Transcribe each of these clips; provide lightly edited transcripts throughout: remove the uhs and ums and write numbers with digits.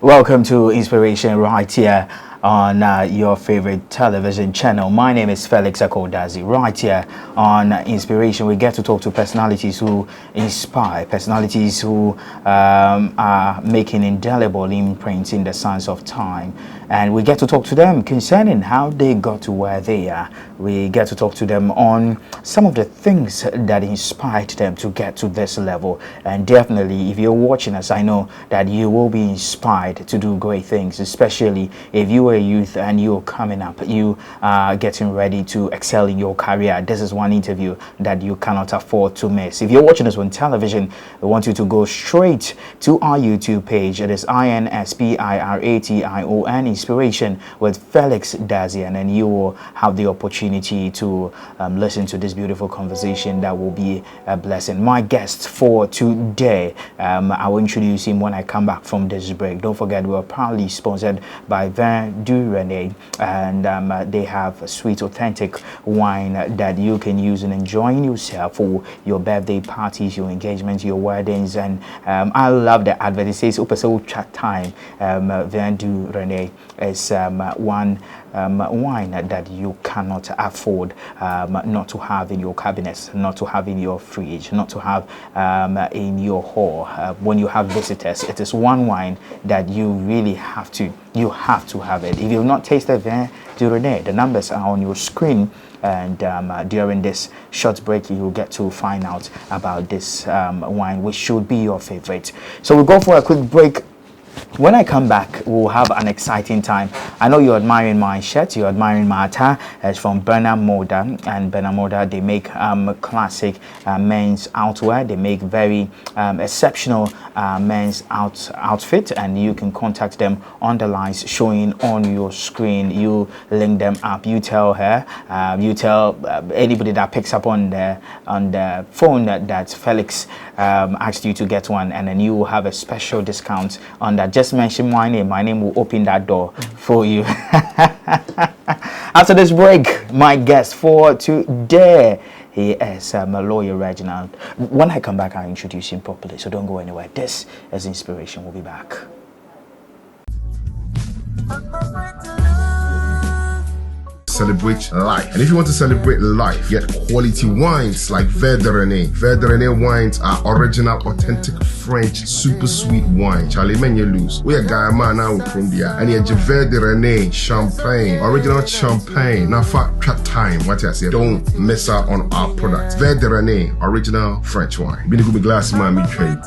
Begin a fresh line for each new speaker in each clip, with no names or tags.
Welcome to Inspiration right here on your favorite television channel. My name is Felix Akodazi. Right here on Inspiration, we get to talk to personalities who inspire, personalities who are making indelible imprints in the sands of time. And we get to talk to them concerning how they got to where they are. We get to talk to them on some of the things that inspired them to get to this level. And definitely, if you're watching us, I know that you will be inspired to do great things, especially if you are a youth and you're coming up, you are getting ready to excel in your career. This is one interview that you cannot afford to miss. If you're watching us on television, we want you to go straight to our YouTube page. It is INSPIRATION Inspiration with Felix Dazian, and you will have the opportunity to listen to this beautiful conversation that will be a blessing. My guest for today, I will introduce him when I come back from this break. Don't forget, we are proudly sponsored by Vin du Rene, and they have a sweet, authentic wine that you can use in enjoying yourself for your birthday parties, your engagements, your weddings. And I love the advert. It says "Upeso chat time." Vin du Rene is one wine that you cannot afford not to have in your cabinets, not to have in your fridge, not to have in your hall. When you have visitors, it is one wine that you really have to have it. If you've not tasted Vin du Rene, the numbers are on your screen, and during this short break you will get to find out about this wine, which should be your favorite. So we'll go for a quick break. When I come back, we'll have an exciting time. I know you're admiring my shirt, you're admiring my attire. It's from Bernard Moda, and Bernard Moda, they make classic men's outwear. They make very exceptional men's outfit, and you can contact them on the lines showing on your screen. You link them up. You tell her, you tell anybody that picks up on the phone that Felix asked you to get one, and then you will have a special discount on that. Just mention my name. My name will open that door for you. After this break, my guest for today, he is a lawyer, Reginald. When I come back, I'll introduce him properly, so don't go anywhere. This is Inspiration. We'll be back.
Celebrate life. And if you want to celebrate life, get quality wines like Vin du Rene. Vin du Rene wines are original, authentic French, super sweet wine. Charlie Menelus. We are guy man now from there. And you Vin du Rene champagne, original champagne. Now for trap time, what I say, don't miss out on our products. Vin du Rene, original French wine. Been a good glass man, me trade.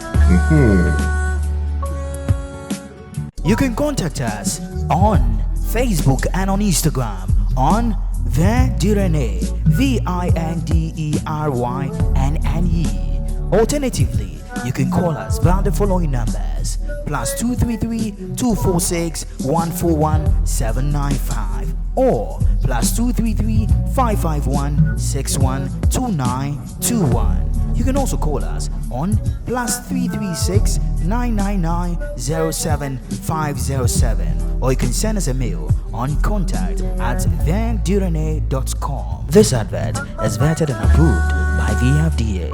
You can contact us on Facebook and on Instagram on Vin du Rene, VINDERYNNE. Alternatively, you can call us via the following numbers: +233 246 141 795 or +233 551 612921. You can also call us on +336 999 07507, or you can send us a mail on contact@vindurene.com. This advert is vetted and approved by the FDA.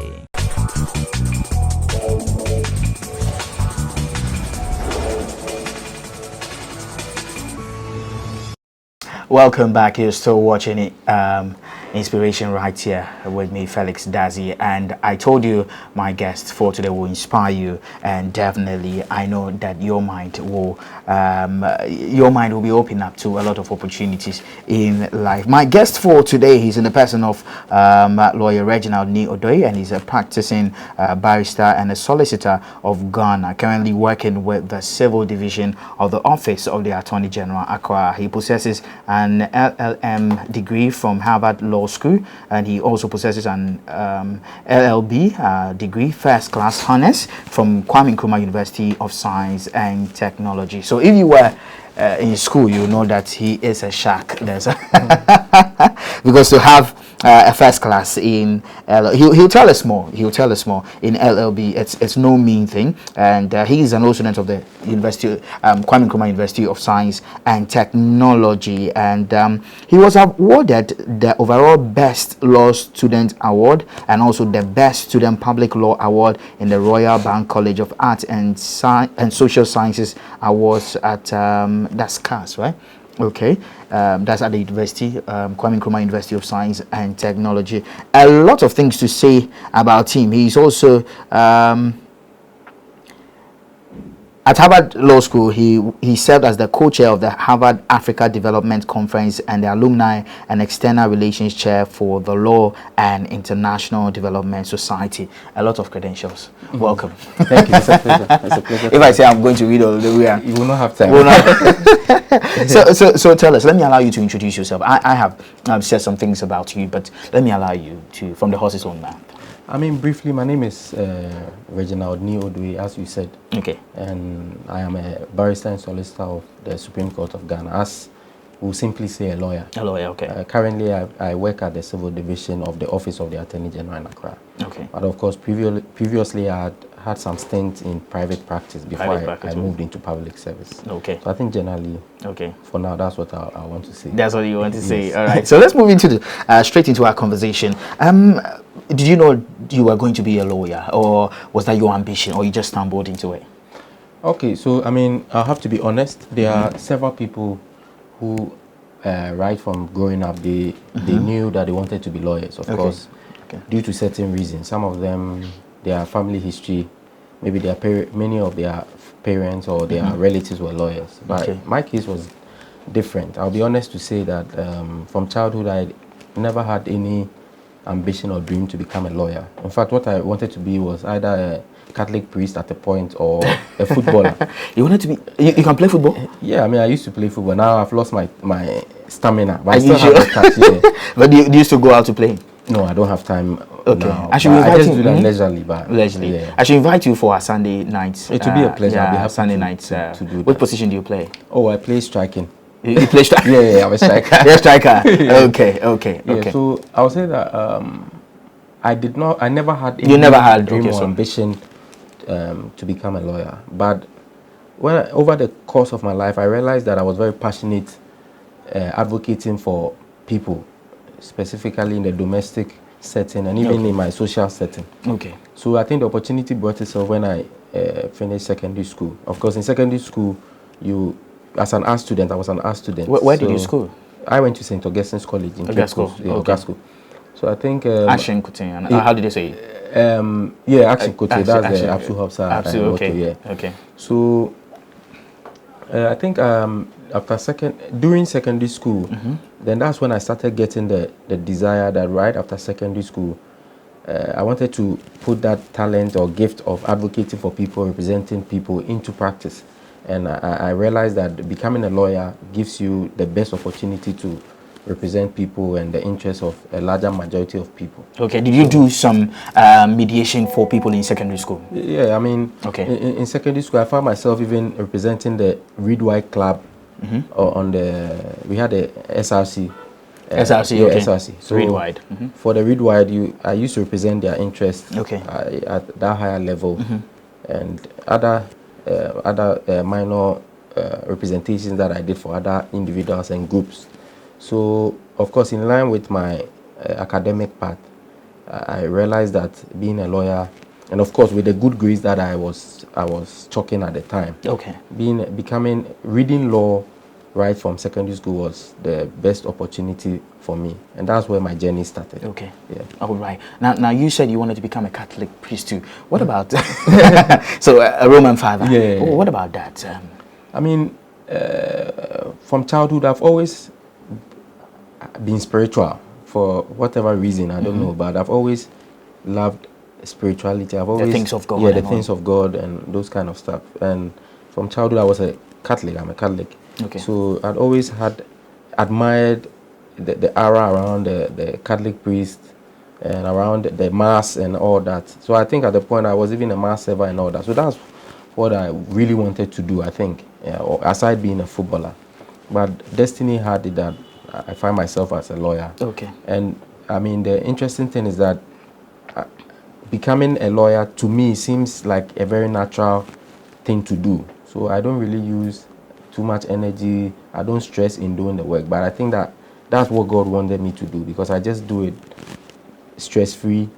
Welcome back. You're still watching it. Inspiration right here with me, Felix Dazi, and I told you my guest for today will inspire you, and definitely I know that your mind will be open up to a lot of opportunities in life. My guest for today, he's in the person of lawyer Reginald Odoi, and he's a practicing barrister and a solicitor of Ghana, currently working with the civil division of the Office of the Attorney General, Accra. He possesses an LLM degree from Harvard Law School, and he also possesses an LLB degree, first class honors, from Kwame Nkrumah University of Science and Technology. So if you were in school, you know that he is a shark. There's because to have a first class in he'll tell us more. He'll tell us more in LLB. It's no mean thing, and he is an old student of the University, Kwame Nkrumah University of Science and Technology, and he was awarded the overall Best Law Student Award and also the Best Student Public Law Award in the Royal Bank College of Arts and Social Sciences Awards at that's CAS, right? Okay, that's at the university, Kwame Nkrumah University of Science and Technology. A lot of things to say about him. He's also at Harvard Law School. He served as the co-chair of the Harvard Africa Development Conference and the Alumni and External Relations Chair for the Law and International Development Society. A lot of credentials. Welcome.
Thank you. It's a pleasure. It's a pleasure.
If I say I'm going to read all the way,
You will not have time.
So tell us. Let me allow you to introduce yourself. I have said some things about you, but let me allow you to, from the horse's own mouth.
I mean, briefly, my name is Reginald Odoi, as you said.
Okay.
And I am a barrister and solicitor of the Supreme Court of Ghana, as we'll simply say a lawyer.
A lawyer, okay.
Currently, I work at the Civil Division of the Office of the Attorney General in Accra.
Okay.
But of course, previously I had some stints in private practice before I moved into public service.
Okay.
So I think generally,
okay,
for now, that's what I want to say.
That's what you want to say.
Yes.
All right. So let's move into the straight into our conversation. Did you know you were going to be a lawyer, or was that your ambition, or you just stumbled into it?
Okay, so I mean, I'll have to be honest. There are several people who, right from growing up, they knew that they wanted to be lawyers. Of course, due to certain reasons. Some of them, their family history, maybe many of their parents or their relatives were lawyers. But my case was different. I'll be honest to say that from childhood, I never had any ambition or dream to become a lawyer. In fact, what I wanted to be was either a Catholic priest at a point or a footballer.
You wanted to be? You can play football?
Yeah, I mean, I used to play football. Now I've lost my stamina, but
Are
I still
you
have the touch. Yeah.
But do you used to go out to play?
No, I don't have time.
Okay.
Now,
I should
but
invite
I just
you.
do that leisurely, but
Leisurely.
yeah.
I should invite you for our Sunday nights.
It will be a pleasure. I'll be happy
Sunday
to
nights.
to do
What
that.
position do you play?
Oh, I play striking.
You play striker?
Yeah, I'm a striker.
You're a striker.
Yeah.
Okay.
Yeah, so I would say that I never had
You never had
dream or
so
ambition to become a lawyer. But over the course of my life, I realized that I was very passionate advocating for people, specifically in the domestic setting and even in my social setting.
Okay.
So I think the opportunity brought itself when I finished secondary school. Of course, in secondary school, as an art student, I was an art student.
Where did you school?
I went to St. Augustine's College in Cape Coast. Yeah,
okay.
School. So I think
Action Kutin. How did they say it?
Action Kote. That's the Absu Hopsa.
Absolutely. Okay.
Yeah.
Okay.
So I think during secondary school, then that's when I started getting the desire that right after secondary school, I wanted to put that talent or gift of advocating for people, representing people into practice. And I realized that becoming a lawyer gives you the best opportunity to represent people and the interests of a larger majority of people. Okay.
Did you do some mediation for people in secondary school?
Yeah, I mean, in secondary school, I found myself even representing the Read White Club we had a SRC. SRC. So
Read Wide.
For the Read Wide, I used to represent their interests at that higher level, and other minor representations that I did for other individuals and groups. So, of course, in line with my academic path, I realized that being a lawyer, and of course with the good grades that I was chalking at the time, reading law right from secondary school was the best opportunity for me, and that's where my journey started.
Okay. Yeah. All right. Now you said you wanted to become a Catholic priest too. What about so a Roman father?
Yeah.
What about that?
I mean, from childhood, I've always been spiritual for whatever reason. I don't know, but I've always loved spirituality. I've always
the things of God.
Yeah, the things of God and those kind of stuff. And from childhood, I was a Catholic. I'm a Catholic.
Okay.
So I'd always admired the aura around the Catholic priest and around the mass and all that. So I think at the point I was even a mass server and all that. So that's what I really wanted to do, I think, aside being a footballer. But destiny had it that I find myself as a lawyer.
Okay.
And I mean, the interesting thing is that becoming a lawyer to me seems like a very natural thing to do. So I don't really use too much energy. I don't stress in doing the work. But I think that that's what God wanted me to do, because I just do it stress-free.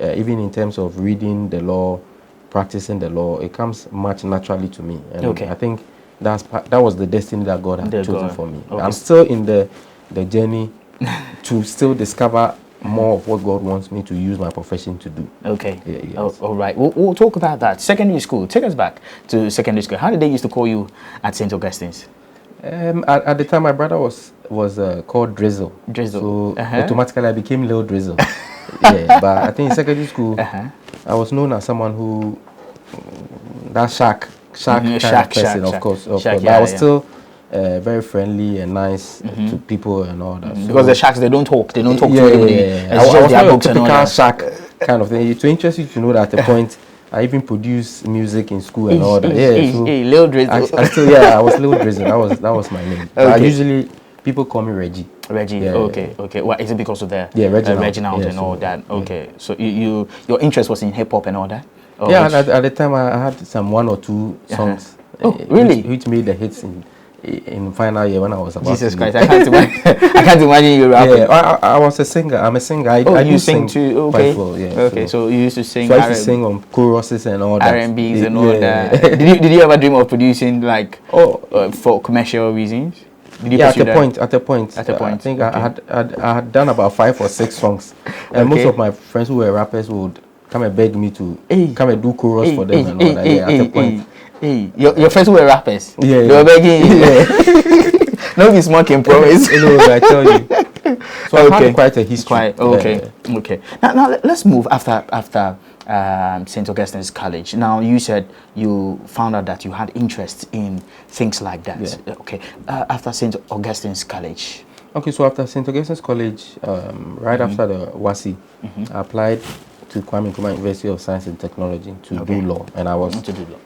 Even in terms of reading the law, practicing the law, it comes much naturally to me. And
Okay.
I think that was the destiny that God had chosen for me.
Okay.
I'm still in the journey to still discover more of what God wants me to use my profession to do.
Okay.
Yeah, yes.
Oh, all right. We'll talk about that. Secondary school. Take us back to secondary school. How did they used to call you at St. Augustine's?
At the time, my brother was called Drizzle.
Drizzle.
So automatically I became Lil Drizzle. Yeah, but I think in secondary school, I was known as someone who that shark kind of person, of course.
Shark,
but I was still very friendly and nice to people and all that. So,
Because the sharks, they don't talk. They don't talk
yeah,
to anybody.
yeah.
It's
I
just
was
their
not a
books and all
typical
that.
shark kind of thing. To interest you to know that at a point, I even produced music in school and all that. Yeah, so
Lil Drizzle.
I still, I was Lil Drizzle. That was my name. But I usually people call me Reggie.
Reggie.
Yeah,
okay. Well, is it because of the
Reginald,
and all that? Okay. So your interest was in hip hop and all that? Or
yeah,
which-
at the time I had some 1 or 2 songs.
Oh, really?
Which made the hits in final year when I was about
Jesus
to
Christ, I can't imagine. I can't imagine you rapping.
Yeah, I was a singer. I'm a singer. I
you
do
sing too? Okay.
quite well, yeah.
Okay, so you used to sing.
So I used to sing on choruses and all that.
R&Bs and all that. Did you ever dream of producing like for commercial reasons? Did you
Yeah,
pursue that?
at a point. I think I had done about 5 or 6 songs, and most of my friends who were rappers would come and beg me to come and do chorus for them and all that. Yeah, at a point.
Your friends who were rappers,
Yeah,
they were begging you. No be smoking, promise.
I tell you. So I had quite a history.
Okay. Now let's move after St. Augustine's College. Now you said you found out that you had interest in things like that.
Yeah.
Okay. After St. Augustine's College.
Okay, so after St. Augustine's College, right after the WASI, I applied to Kwame Nkrumah University of Science and Technology to do law, and I was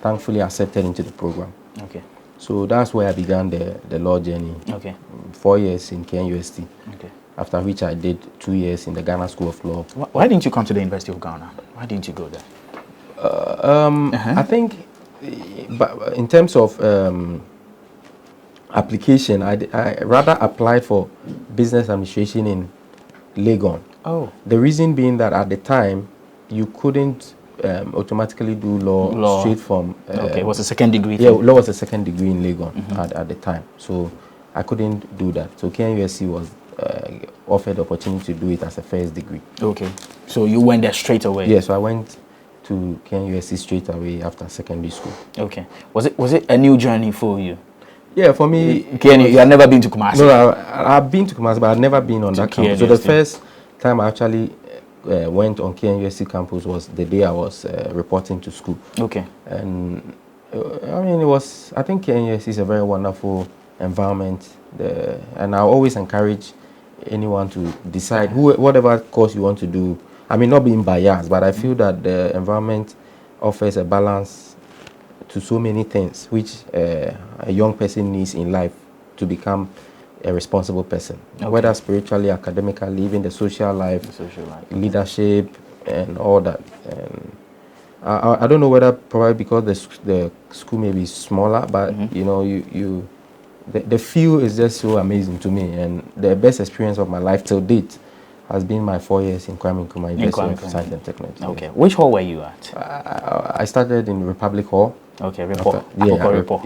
thankfully accepted into the program.
Okay.
So that's where I began the law journey.
Okay.
4 years in KNUST.
Okay.
After which I did 2 years in the Ghana School of Law.
Why didn't you come to the University of Ghana? Why didn't you go there?
I think, but in terms of application, I rather applied for business administration in Legon.
Oh.
The reason being that at the time, you couldn't automatically do law straight from...
it was a second degree.
Yeah, law was a second degree in Legon at the time. So I couldn't do that. So KNUST was offered the opportunity to do it as a first degree.
Okay. So you went there straight away?
Yeah, so I went to KNUST straight away after secondary school.
Okay. Was it a new journey for you?
Yeah, for me...
You had never been to Kumasi?
No, I've been to Kumasi, but I've never been on that campus. So the first time I actually went on KNUST campus was the day I was reporting to school. Okay. And I mean, I think KNUST is a very wonderful environment. And I always encourage anyone to decide whatever course you want to do. I mean, not being biased, but I feel that the environment offers a balance to so many things which a young person needs in life to become a responsible person, whether spiritually, academically, even the social life, leadership, and all that. And I don't know whether probably because the school may be smaller, but you know, the feel is just so amazing to me, and the best experience of my life till date has been my 4 years in Kwame Nkrumah University of Science and Technology.
Okay. Which hall were you at?
I started in Republic Hall.
Okay, Report.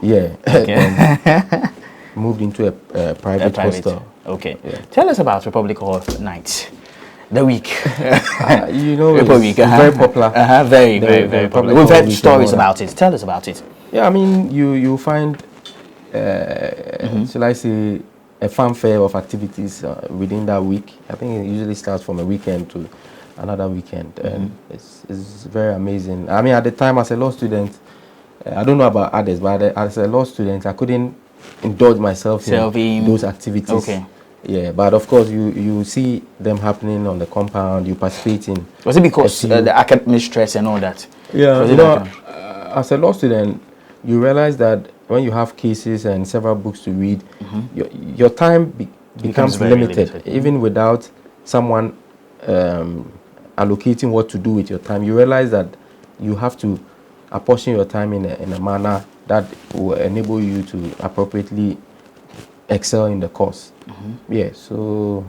Yeah. Okay. Moved into a private hostel.
Okay. Yeah. Tell us about Republic Hall night. The week.
You know, it's very popular.
Very popular. We've heard stories about it. Tell us about it.
Yeah, I mean, you find, shall I say, a fanfare of activities within that week. I think it usually starts from a weekend to another weekend, and it's very amazing. I mean, at the time, as a law student, I don't know about others, but as a law student, I couldn't indulge myself in those activities. Okay. Yeah, but of course, you see them happening on the compound, you participate in.
Was it because the academic stress and all that?
Yeah, you know, as a law student, you realize that when you have cases and several books to read, your time becomes limited, even without someone allocating what to do with your time, you realize that you have to apportion your time in a manner that will enable you to appropriately excel in the course. Yeah, so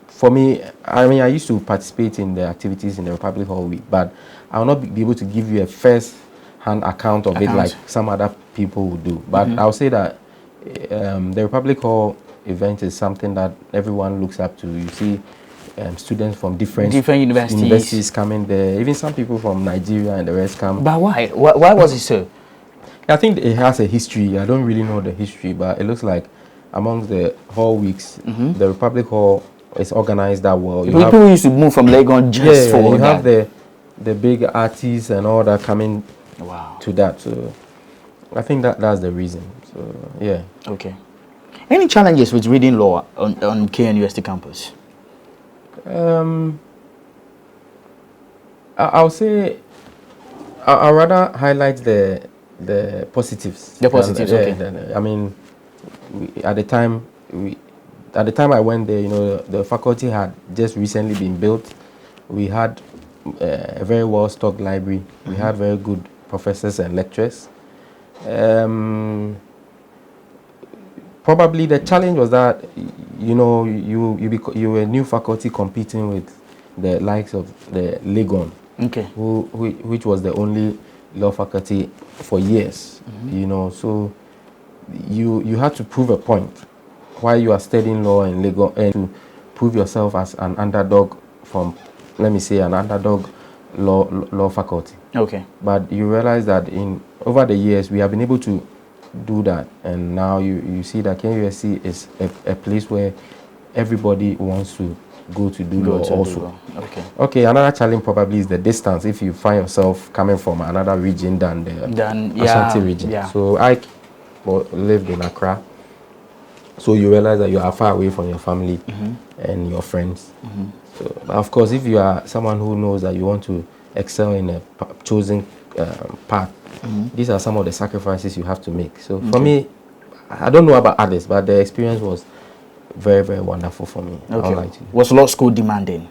for me, I mean, I used to participate in the activities in the Republic Hall Week, but I will not be able to give you a first-hand account of it like some other people would do. But I'll say that the Republic Hall event is something that everyone looks up to. You see students from different universities coming there. Even some people from Nigeria and the rest come.
But why? Why was it so?
I think it has a history. I don't really know the history, but it looks like among the hall weeks, the Republic Hall is organized that well.
People used to move from Legon just for
you have the big artists and all that coming to that. So I think that's the reason. So yeah.
Okay. Any challenges with reading law on KNUST campus?
I'll say I'll rather highlight the positives.
The positives, okay.
I mean, at the time I went there, you know, the faculty had just recently been built. We had a very well-stocked library. We had very good professors and lecturers. Probably the challenge was that, you know, you were a new faculty competing with the likes of the Legon, which was the only law faculty for years, you know. So you had to prove a point while you are studying law in Legon, and to prove yourself as an underdog from, let me say, an underdog law faculty. Okay. But you realize that over the years we have been able to do that, and now you see that KUSC is a place where everybody wants to go to do law also. Okay, another challenge probably is the distance. If you find yourself coming from another region than the Ashanti region. So I lived in Accra, so you realize that you are far away from your family and your friends. So of course, if you are someone who knows that you want to excel in a chosen path, these are some of the sacrifices you have to make. So for me, I don't know about others, but the experience was very, very wonderful for me.
Was law school demanding?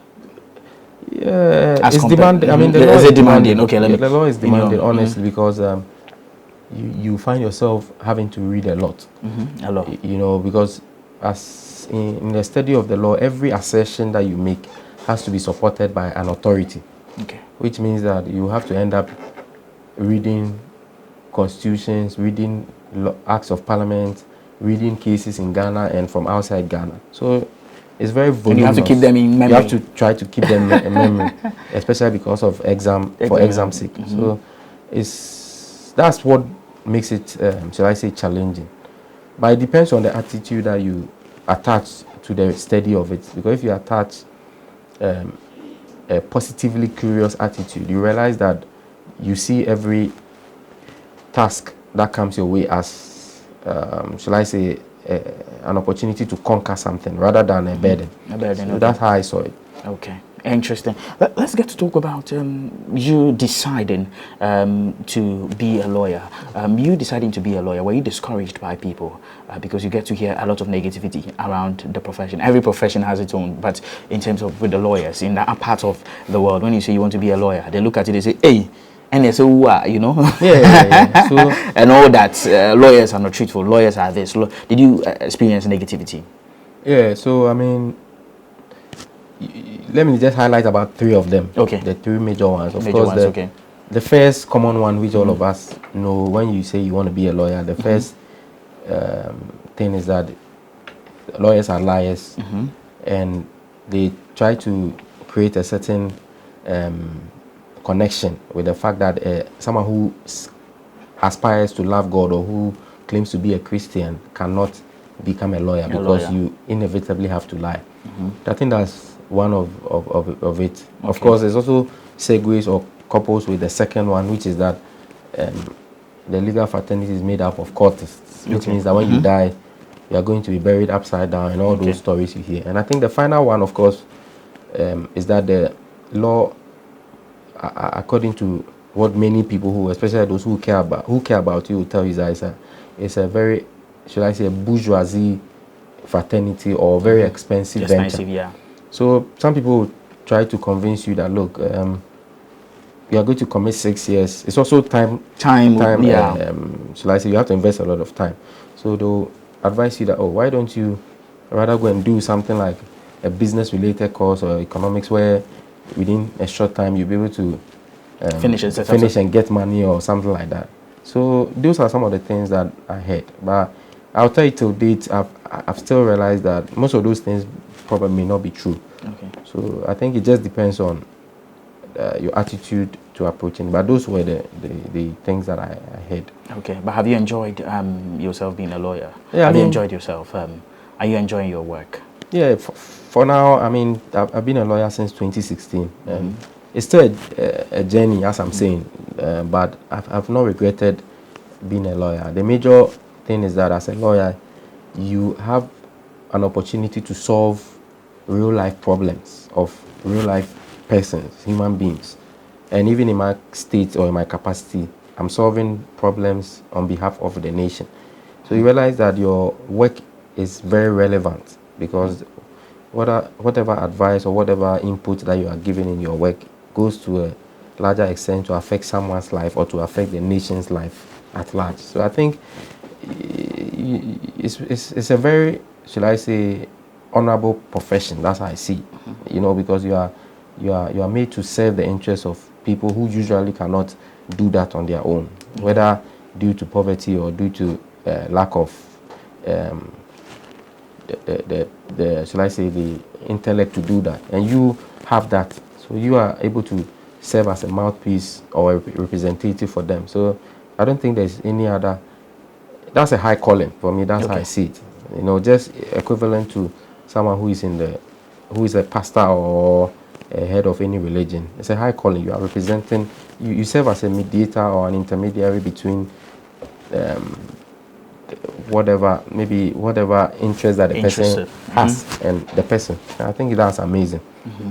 Yeah, it's demanding. I mean, the law is demanding. Okay, the law is demanding, honestly, because you find yourself having to read a lot. A lot. You know, because as in the study of the law, every assertion that you make has to be supported by an authority. Okay. Which means that you have to end up reading constitutions, reading acts of parliament, reading cases in Ghana and from outside Ghana. So it's very voluminous. And you have to keep them in memory. You have to try to keep them in memory, especially because of exam sake. So that's what makes it, shall I say, challenging. But it depends on the attitude that you attach to the study of it. Because if you attach a positively curious attitude, you realize that you see every task that comes your way as, shall I say, an opportunity to conquer something rather than a burden. So that's how I saw it.
Okay, interesting. Let's get to talk about you deciding to be a lawyer. You deciding to be a lawyer, were you discouraged by people? Because you get to hear a lot of negativity around the profession. Every profession has its own, but in terms of with the lawyers, in that part of the world, when you say you want to be a lawyer, they look at it, they say, hey, and they say, you know, So, and all that. Lawyers are not truthful. Lawyers are this. Did you experience negativity?
Yeah. So I mean, let me just highlight about three of them. Okay. The three major ones. Of course, the first common one, which all of us know, when you say you want to be a lawyer, the first thing is that lawyers are liars, and they try to create a certain connection with the fact that someone who aspires to love God or who claims to be a Christian cannot become a lawyer because you inevitably have to lie. I think that's one of it. Of course, there's also segues or couples with the second one, which is that the legal fraternity is made up of cultists, which means that when you die, you are going to be buried upside down, and all those stories you hear. And I think the final one, of course, is that the law, according to what many people who, especially those who care about you, will tell you that it's a very, should I say, bourgeoisie fraternity or very expensive venture. Yeah. So some people try to convince you that look, you are going to commit 6 years. It's also time.
Yeah.
So I say you have to invest a lot of time. So they'll advise you that, oh, why don't you rather go and do something like a business-related course or economics, where within a short time you'll be able to finish and get money or something like that. So those are some of the things that I heard. But I'll tell you till date, I've still realized that most of those things probably may not be true.
Okay.
So I think it just depends on your attitude to approaching. But those were the things that I heard.
Okay. But have you enjoyed yourself being a lawyer?
Yeah,
have you enjoyed yourself? Are you enjoying your work?
Yeah. For now, I mean, I've been a lawyer since 2016. It's still a journey, as I'm saying, but I've not regretted being a lawyer. The major thing is that as a lawyer, you have an opportunity to solve real life problems of real life persons, human beings. And even in my state or in my capacity, I'm solving problems on behalf of the nation. So you realize that your work is very relevant, because whatever advice or whatever input that you are giving in your work goes to a larger extent to affect someone's life or to affect the nation's life at large. So I think it's a very, should I say, honorable profession. That's how I see it. You know, because you are made to serve the interests of people who usually cannot do that on their own, whether due to poverty or due to lack of the shall I say, the intellect to do that, and you have that, so you are able to serve as a mouthpiece or a representative for them. So I don't think there's any other. That's a high calling for me. That's how I see it. You know, just equivalent to someone who is a pastor or a head of any religion. It's a high calling. You are representing. You serve as a mediator or an intermediary between whatever interest that the person has and the person. I think that's amazing.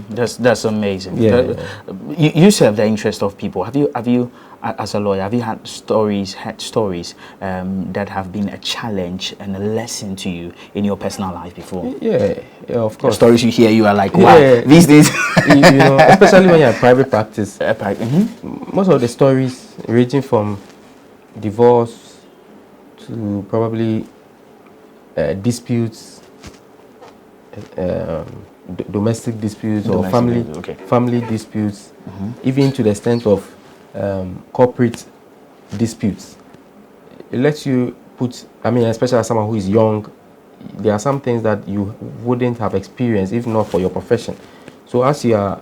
That's amazing.
Yeah.
You serve the interest of people. Have you as a lawyer, have you had stories that have been a challenge and a lesson to you in your personal life before?
Yeah, of course.
The stories you hear, you are like, wow, these days.
you know, especially when you're in private practice. Most of the stories ranging from divorce to probably disputes, domestic disputes or family disputes, even to the extent of corporate disputes. It lets you put, I mean, especially as someone who is young, there are some things that you wouldn't have experienced if not for your profession. So as you are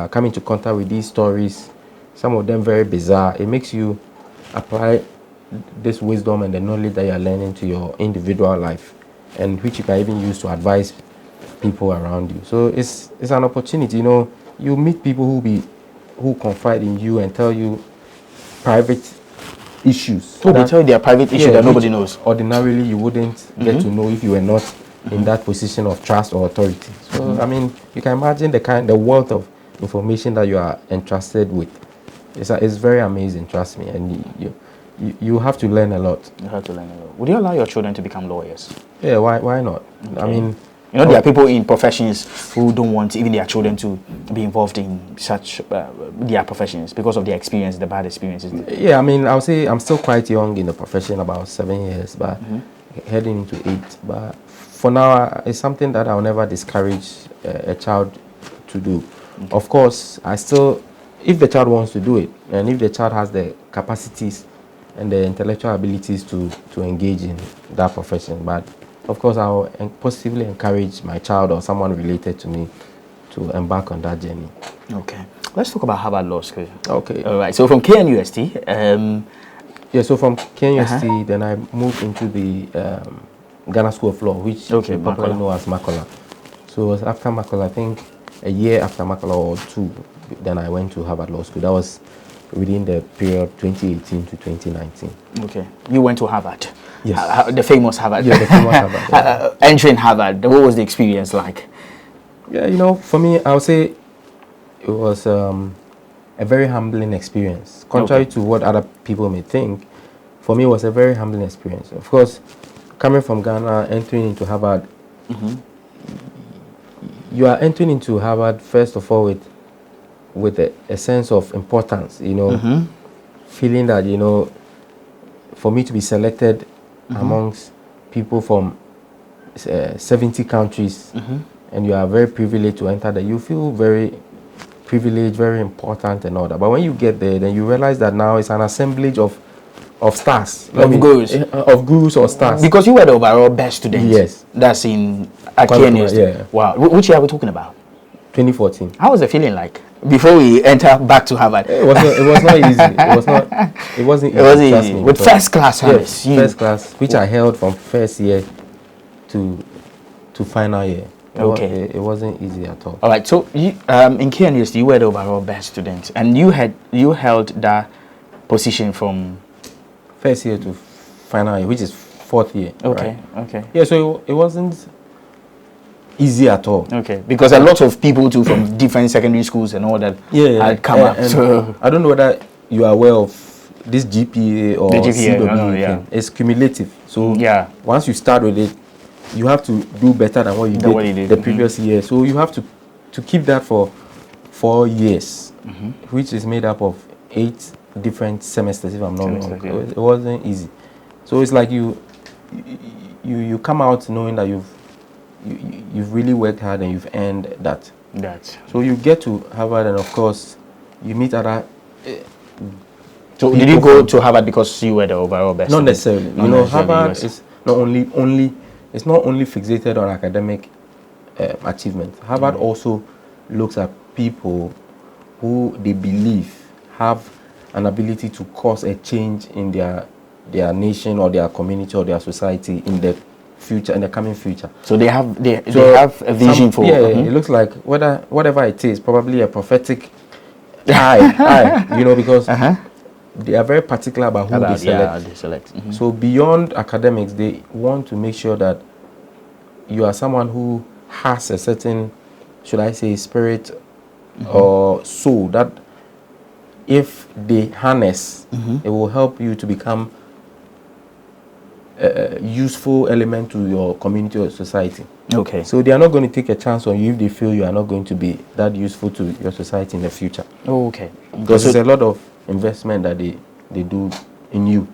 coming to contact with these stories, some of them very bizarre, it makes you apply this wisdom and the knowledge that you are learning to your individual life, and which you can even use to advise people around you. So it's an opportunity. You know, you meet people who confide in you and tell you private issues.
They tell you their private issue that nobody knows.
Ordinarily, you wouldn't get to know if you were not in that position of trust or authority. So I mean, you can imagine the wealth of information that you are entrusted with. It's very amazing, trust me, and you have to learn a lot.
You have to learn a lot. Would you allow your children to become lawyers?
Yeah, why not? Okay. I mean,
you know, there are people in professions who don't want even their children to be involved in such their professions because of their experience, the bad experiences.
Yeah, I mean, I'll say I'm still quite young in the profession, about 7 years, but heading into 8. But for now, it's something that I'll never discourage a child to do. Of course, if the child wants to do it, and if the child has the capacities and the intellectual abilities to engage in that profession. But of course, I'll positively encourage my child or someone related to me to embark on that journey.
Okay. Let's talk about Harvard Law School.
Okay.
All right. So from KNUST.
So from KNUST, then I moved into the Ghana School of Law, which is popularly known as Makola. So after Makola, I think a year after Makola or 2, then I went to Harvard Law School. That was within the period 2018 to 2019. Okay.
You went to Harvard?
Yes.
The famous Harvard?
Yeah, the famous Harvard. Yeah.
Entering Harvard, what was the experience like?
Yeah, you know, for me, I would say it was a very humbling experience. Contrary to what other people may think, for me, it was a very humbling experience. Of course, coming from Ghana, entering into Harvard, you are entering into Harvard first of all with a sense of importance, you know, feeling that, you know, for me to be selected amongst people from 70 countries, and you are very privileged to enter that, you feel very privileged, very important and all that. But when you get there, then you realize that now it's an assemblage of stars. Of gurus or stars.
Because you were the overall best student.
Yes.
That's in Akenius.
Yeah.
Wow. Which year are we talking about?
2014.
How was the feeling like before we enter back to Harvard?
It was not easy. It wasn't easy.
With first class honors.
Yes, first class, which I held from first year to final year.
Okay.
It wasn't easy at all.
All right. So you, in Akenius, you were the overall best student, and you held that position from
first year to final year, which is fourth year.
Okay.
Right?
Okay.
Yeah. So it wasn't easy at all.
Okay. Because a lot of people too from different secondary schools and all that had come up. So
I don't know whether you are aware of this GPA or
the GPA,
CWE thing. It's cumulative. So once you start with it, you have to do better than what you did the previous year. So you have to keep that for 4 years, which is made up of 8 different semesters, if I'm not wrong.
Yeah.
It wasn't easy. So it's like you come out knowing that you've really worked hard and you've earned that. So you get to Harvard, and of course you meet other.
So did you go to Harvard because you were the overall best?
Not necessarily. You know, Harvard is not only it's not only fixated on academic achievement. Harvard also looks at people who they believe have an ability to cause a change in their nation or their community or their society in the future, in the coming future.
So they have a vision for.
It looks like whatever it is, probably a prophetic eye, you know, because they are very particular about who they select.
They select.
So beyond academics, they want to make sure that you are someone who has a certain, should I say, spirit or soul that if they harness, it will help you to become a useful element to your community or society.
Okay.
So they are not going to take a chance on you if they feel you are not going to be that useful to your society in the future.
Okay.
Because there's a lot of investment that they do in you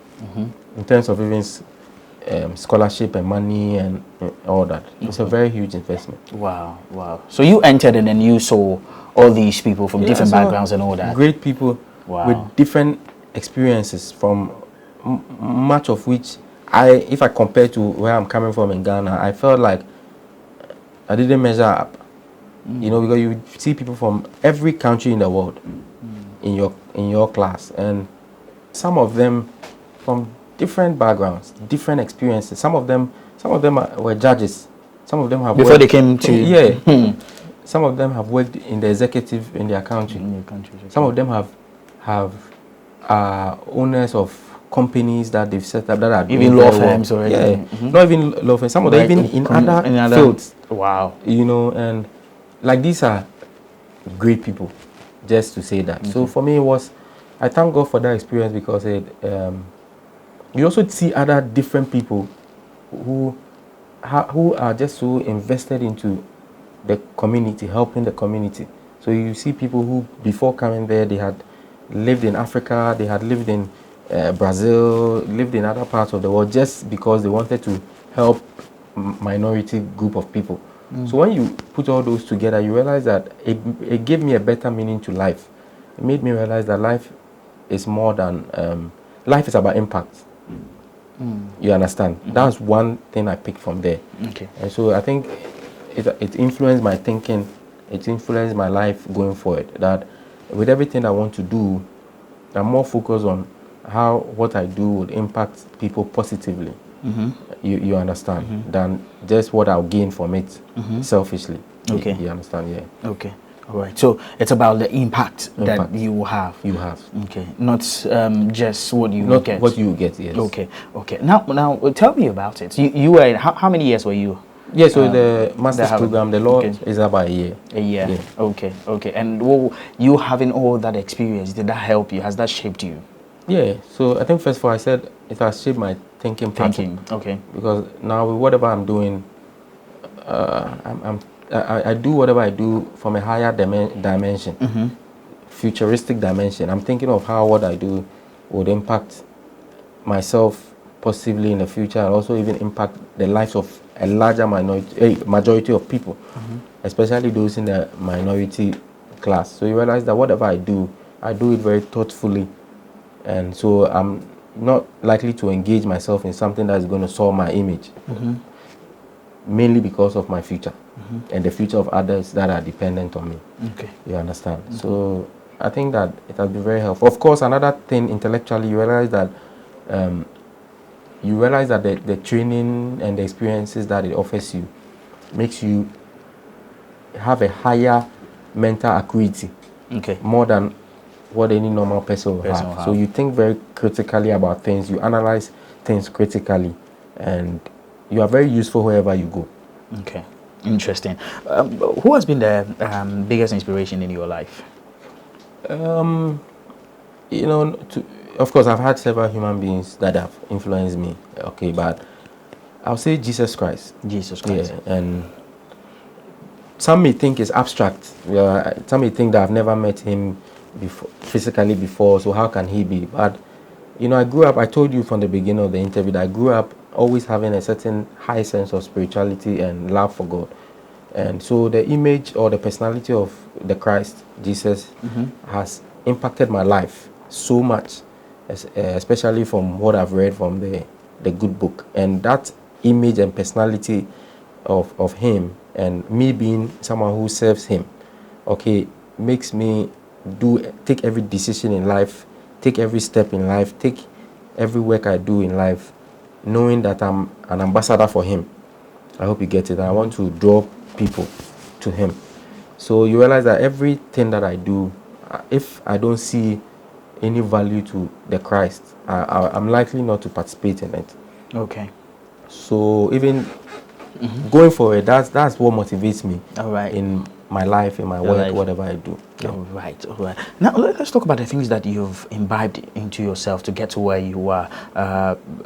in terms of even scholarship and money and all that. It's a very huge investment.
Wow. So you entered and then you saw all these people from different backgrounds and all that.
Great people with different experiences, from much of which if I compare to where I'm coming from in Ghana, I felt like I didn't measure up. You know, because you see people from every country in the world in your class, and some of them from different backgrounds, different experiences. Some of them were judges. Some of them have
before they came to
Some of them have worked in the executive in their country. Some of them have owners of companies that they've set up that are
even law firms already.
Not even law firms. Some of them even in other fields.
Wow.
You know, and like these are great people, just to say that. So for me, I thank God for that experience, because you also see other different people who are just so invested into the community, helping the community. So you see people who before coming there, they had lived in Africa, they had lived in Brazil, lived in other parts of the world, just because they wanted to help minority group of people. So when you put all those together, you realize that it gave me a better meaning to life. It made me realize that life is more than life is about impact. You understand? That's one thing I picked from there.
Okay.
And so I think it influenced my thinking. It influenced my life going forward. That with everything I want to do, I'm more focused on how what I do would impact people positively. You understand? Than just what I'll gain from it selfishly.
Okay.
You understand? Yeah.
Okay. All right. So it's about the impact that you have.
You have.
Okay. Not just what you
Not
get.
what you get. Yes.
Okay. Now tell me about it. You were how many years were you?
Yeah. So the master's program, the law is about a year.
A year. Yeah. Okay. And you having all that experience, did that help you? Has that shaped you?
Yeah. So I think first of all, I said it has shaped my thinking pattern.
Okay.
Because now with whatever I'm doing, I'm I do whatever I do from a higher dimension, futuristic dimension. I'm thinking of how what I do would impact myself positively in the future, and also even impact the lives of a larger majority of people, especially those in the minority class. So you realize that whatever I do it very thoughtfully, and so I'm not likely to engage myself in something that is going to soil my image, mainly because of my future and the future of others that are dependent on me.
Okay.
You understand? So I think that it has been very helpful. Of course, another thing intellectually, you realize that the training and the experiences that it offers you makes you have a higher mental acuity, more than what any normal person will have. So you think very critically about things, you analyze things critically, and you are very useful wherever you go.
Okay, interesting. Who has been the biggest inspiration in your life?
Of course, I've had several human beings that have influenced me. Okay, but I'll say Jesus Christ.
Jesus Christ.
Yeah, and some may think it's abstract. Some may think that I've never met him physically before, so how can he be? But I grew up, I told you from the beginning of the interview that I grew up always having a certain high sense of spirituality and love for God. And so the image or the personality of the Christ, Jesus, has impacted my life so much, especially from what I've read from the good book. And that image and personality of him, and me being someone who serves him, makes me take every decision in life, take every step in life, take every work I do in life, knowing that I'm an ambassador for him. I hope you get it. I want to draw people to him. So you realize that everything that I do, if I don't see any value to the Christ, I'm likely not to participate in it.
Okay.
So even going forward, that's what motivates me.
All right.
In my life, in my work, whatever I do. Yeah.
All right. Now let's talk about the things that you've imbibed into yourself to get to where you are.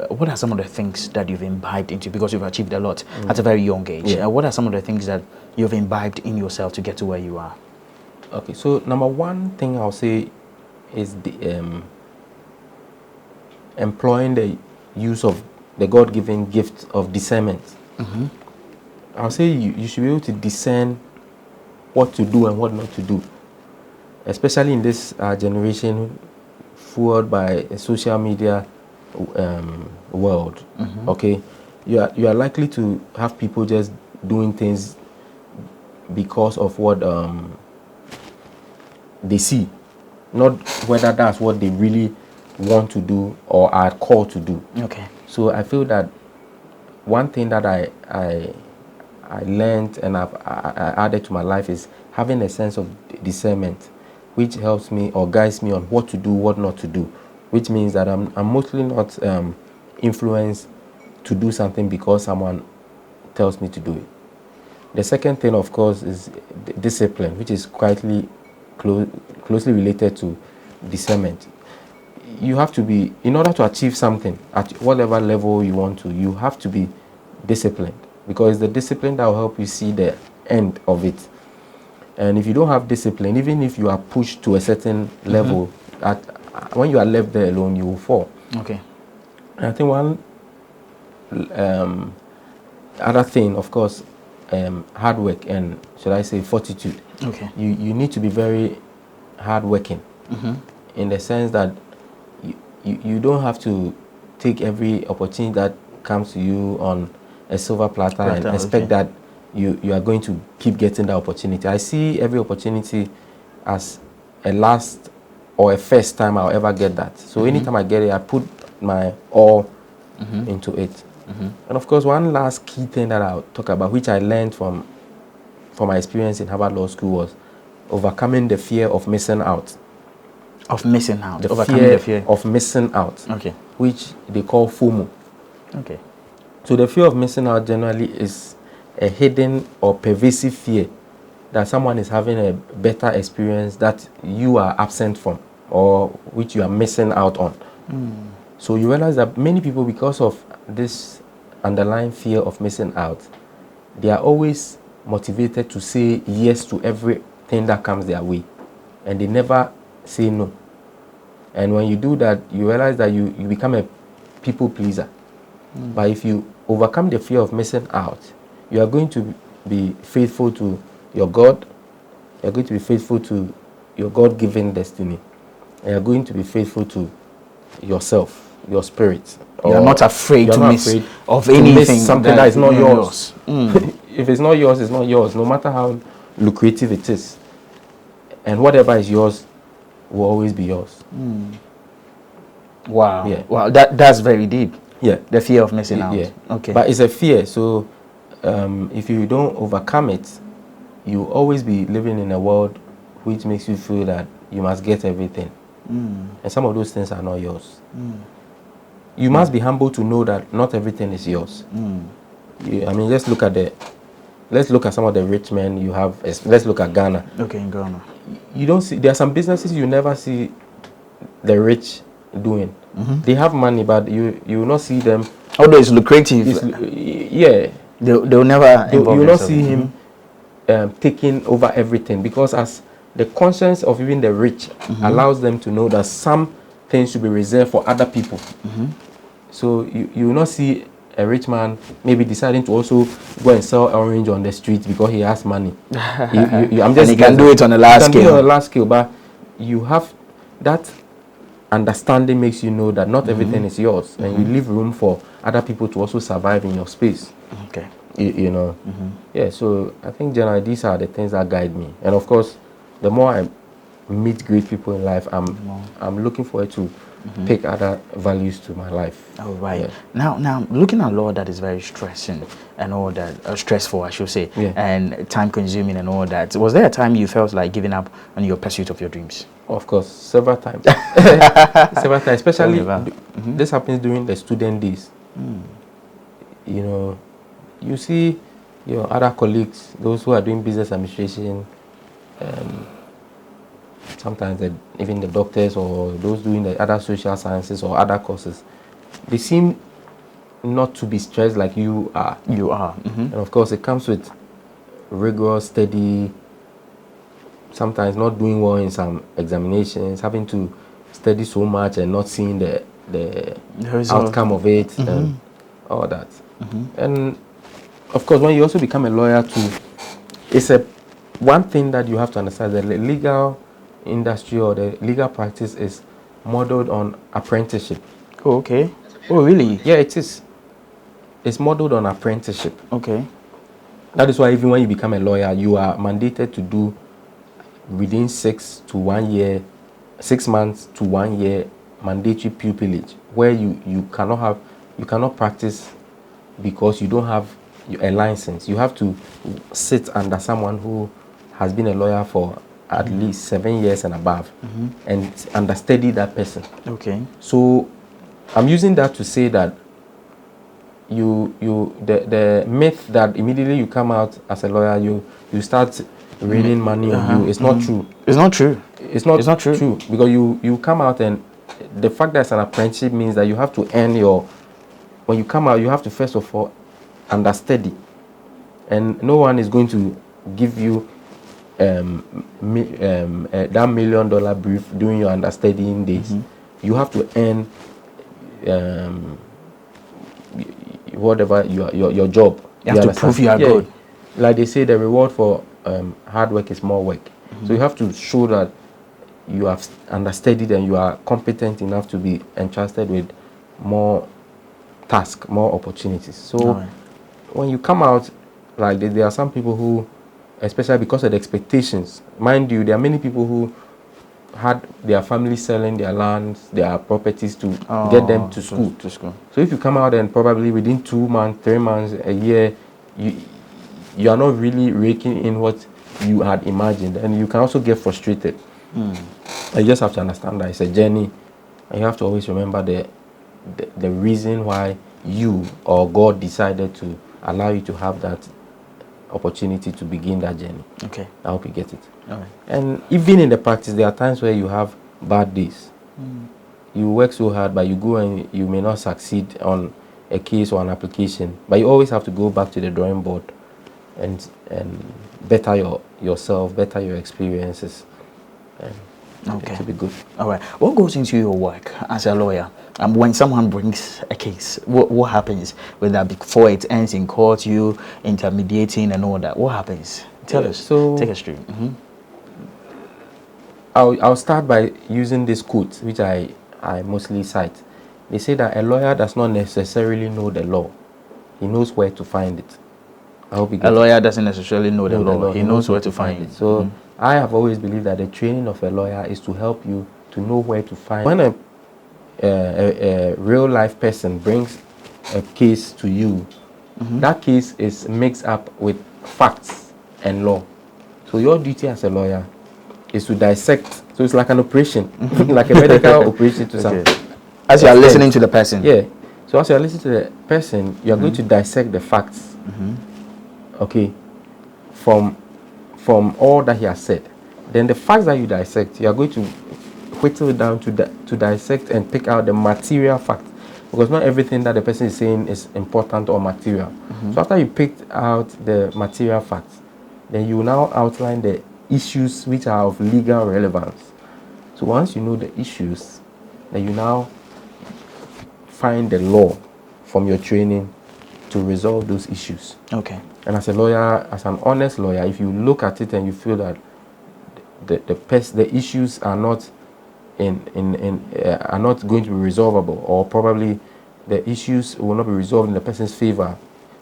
What are some of the things that you've imbibed into, because you've achieved a lot at a very young age?
Yeah.
What are some of the things that you've imbibed in yourself to get to where you are?
Okay, so number one thing I'll say is the employing the use of the God-given gift of discernment. I'll say you should be able to discern what to do and what not to do, especially in this generation fueled by a social media world. Okay, you are likely to have people just doing things because of what they see, not whether that's what they really want to do or are called to do.
Okay.
So I feel that one thing that I learned and I added to my life is having a sense of discernment, which helps me or guides me on what to do, what not to do, which means that I'm mostly not influenced to do something because someone tells me to do it. The second thing, of course, is discipline, which is closely related to discernment. You have to be, in order to achieve something at whatever level you want to, you have to be disciplined, because it's the discipline that will help you see the end of it. And if you don't have discipline, even if you are pushed to a certain level, when you are left there alone, you will fall.
Okay.
And I think one other thing, of course, hard work and, should I say, fortitude.
Okay.
You need to be very hardworking, in the sense that you don't have to take every opportunity that comes to you on a silver platter and expect that you are going to keep getting that opportunity. I see every opportunity as a last or a first time I'll ever get that. So anytime I get it, I put my all into it. And of course, one last key thing that I'll talk about, which I learned from my experience in Harvard Law School, was overcoming the fear of missing out.
Overcoming
the fear of missing out.
Okay.
Which they call FOMO.
Okay.
So the fear of missing out generally is a hidden or pervasive fear that someone is having a better experience that you are absent from, or which you are missing out on. So you realize that many people, because of this underlying fear of missing out, they are always motivated to say yes to everything that comes their way, and they never say no. And when you do that, you realize that you become a people pleaser. But if you overcome the fear of missing out, you are going to be faithful to your God. You are going to be faithful to your God-given destiny. And you are going to be faithful to yourself, your spirit.
You're not afraid
you're
to
not
miss
afraid
of
to
anything
miss something that is not yours. If it's not yours, it's not yours, no matter how lucrative it is. And whatever is yours will always be yours.
Wow.
Yeah.
Wow. That's very deep.
Yeah.
The fear of missing out.
Yeah.
Okay.
But it's a fear. So if you don't overcome it, you always be living in a world which makes you feel that you must get everything. And some of those things are not yours. You must be humble to know that not everything is yours. I mean, let's look at some of the rich men you have. Let's look at Ghana.
Okay, in Ghana.
You don't see, there are some businesses you never see the rich doing. They have money, but you will not see them.
Although it's lucrative.
Yeah.
They'll never
You will not
themselves.
see him taking over everything, because as the conscience of even the rich allows them to know that some things should be reserved for other people. So you will not see a rich man maybe deciding to also go and sell orange on the street because he has money. I'm just
And he can do it on a large scale.
He can do it on a large scale, but you have that understanding makes you know that not everything is yours, and you leave room for other people to also survive in your space.
Okay.
You know. Yeah, so I think generally these are the things that guide me. And of course, the more I meet great people in life, I'm looking forward to pick other values to my life.
All right.
Yeah.
Now, looking at law that is very stressing and all that, stressful, I should say, and time-consuming and all that. Was there a time you felt like giving up on your pursuit of your dreams?
Of course, several times. Several times, especially this happens during the student days. You know, you see your other colleagues, those who are doing business administration, sometimes even the doctors or those doing the other social sciences or other courses, they seem not to be stressed like you are.
You are.
And of course, it comes with rigorous, steady, sometimes not doing well in some examinations, having to study so much and not seeing the outcome of it and all that. And of course, when you also become a lawyer too, it's one thing that you have to understand, that the legal industry or the legal practice is modeled on apprenticeship.
Oh, okay. Oh, really?
Yeah, it is. It's modeled on apprenticeship.
Okay.
That is why even when you become a lawyer, you are mandated to do within 6 months to 1 year mandatory pupillage, where you cannot practice because you don't have a license. You have to sit under someone who has been a lawyer for at least 7 years and above, and understudy that person.
Okay.
So I'm using that to say that the myth that immediately you come out as a lawyer, you start raining money on you, it's not true.
It's not true.
It's not true. Because you come out, and the fact that it's an apprenticeship means that you have to earn when you come out, you have to first of all understudy, and no one is going to give you that $1 million brief during your understudying days. You have to earn whatever your job.
You have to prove you are good.
Like they say, the reward for hard work is more work. So you have to show that you have understudied and you are competent enough to be entrusted with more tasks, more opportunities. So when you come out, like there are some people who, especially because of the expectations, mind you, there are many people who had their family selling their lands, their properties to get them to school. So if you come out and probably within 2 months, 3 months, a year, you are not really raking in what you had imagined, and you can also get frustrated. You just have to understand that it's a journey, and you have to always remember the reason why you or God decided to allow you to have that opportunity to begin that journey.
Okay.
I hope you get it.
All right.
And even in the practice, there are times where you have bad days. You work so hard, but you go and you may not succeed on a case or an application. But you always have to go back to the drawing board and better yourself, better your experiences. And
Okay.
it will be good.
All right. What goes into your work as a lawyer? When someone brings a case, what happens with that before it ends in court? You intermediating and all that. What happens? Tell us.
So
Take us through.
I'll start by using this quote, which I mostly cite. They say that a lawyer does not necessarily know the law; he knows where to find it. I hope you get
A lawyer doesn't necessarily know the law.
law.
He knows where to find it.
So I have always believed that the training of a lawyer is to help you to know where to find. When a real life person brings a case to you, that case is mixed up with facts and law. So your duty as a lawyer is to dissect. So it's like an operation, like a medical operation to some.
As you are listening to the person.
Yeah. So as you are listening to the person, you are going to dissect the facts. Okay. From all that he has said. Then the facts that you dissect, you are going to whittle it down to dissect and pick out the material facts. Because not everything that the person is saying is important or material. So after you picked out the material facts, then you now outline the issues which are of legal relevance. So once you know the issues, then you now find the law from your training to resolve those issues.
Okay.
And as a lawyer, as an honest lawyer, if you look at it and you feel that the issues are not are not going to be resolvable, or probably the issues will not be resolved in the person's favor,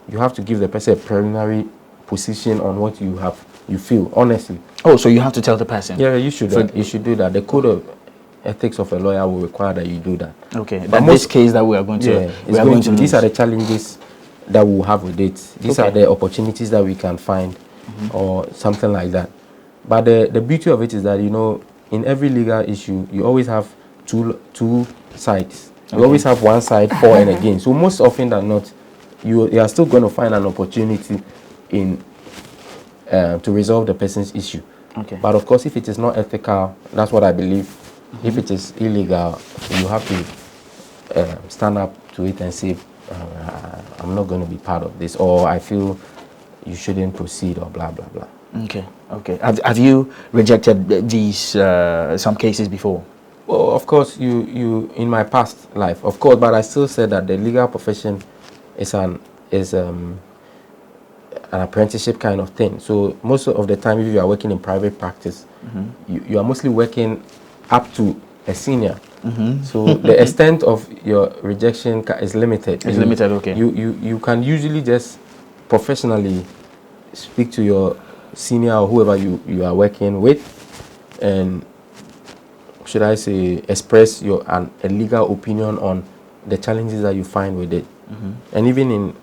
you have to give the person a preliminary position on what you feel honestly.
Oh, so you have to tell the person.
Yeah, you should. You should do that. The code of ethics of a lawyer will require that you do that.
Okay. But this case that we are going to,
these are the challenges that we will have with it. These are the opportunities that we can find, or something like that. But the beauty of it is that, you know, in every legal issue, you always have two sides. You always have one side for and against. So most often than not, you are still going to find an opportunity in to resolve the person's issue.
Okay.
But of course, if it is not ethical, that's what I believe. If it is illegal, you have to stand up to it and say, I'm not going to be part of this, or I feel you shouldn't proceed, or blah blah blah.
Okay. Okay. Have you rejected these some cases before?
Well, of course, you in my past life, of course, but I still said that the legal profession is an apprenticeship kind of thing. So most of the time, if you are working in private practice, you are mostly working up to a senior. So the extent of your rejection is limited.
It's limited. Okay.
You can usually just professionally speak to your senior or whoever you are working with, and should I say express a legal opinion on the challenges that you find with it. And even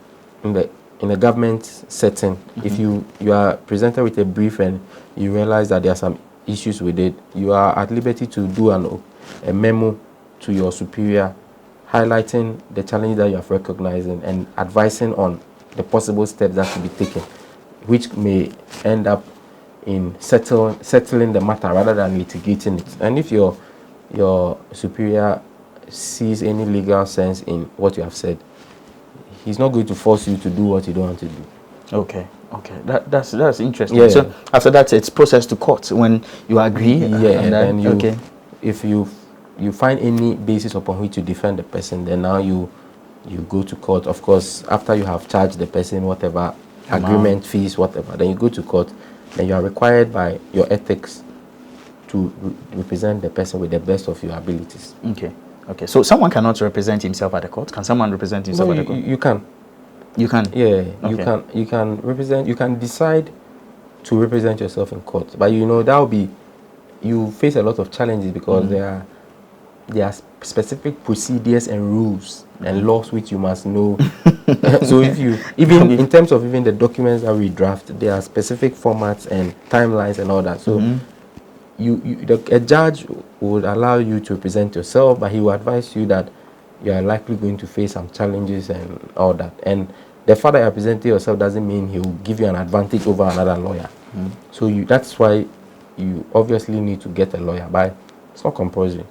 in a government setting, if you are presented with a brief and you realize that there are some issues with it, you are at liberty to do a memo to your superior highlighting the challenge that you have recognized and advising on the possible steps that should be taken, which may end up in settling the matter rather than litigating it. And if your superior sees any legal sense in what you have said, he's not going to force you to do what you don't want to do.
Okay. Okay. That's interesting.
Yeah.
So after that, it's processed to court when you agree.
Yeah. And you,
okay.
If you find any basis upon which to defend the person, then now you go to court. Of course, after you have charged the person whatever agreement fees, whatever, then you go to court. Then you are required by your ethics to represent the person with the best of your abilities.
Okay. Okay. So someone cannot represent himself at the court. Can someone represent himself at the court?
You can.
You can.
Yeah.
Okay.
You can represent. You can decide to represent yourself in court, but you know that will be, you face a lot of challenges because there are specific procedures and rules and laws which you must know. So if you even in terms of even the documents that we draft, there are specific formats and timelines and all that. So a judge would allow you to represent yourself, but he will advise you that you are likely going to face some challenges and all that. And the fact that you are presenting yourself doesn't mean he will give you an advantage over another lawyer. So that's why you obviously need to get a lawyer, but it's not compulsory.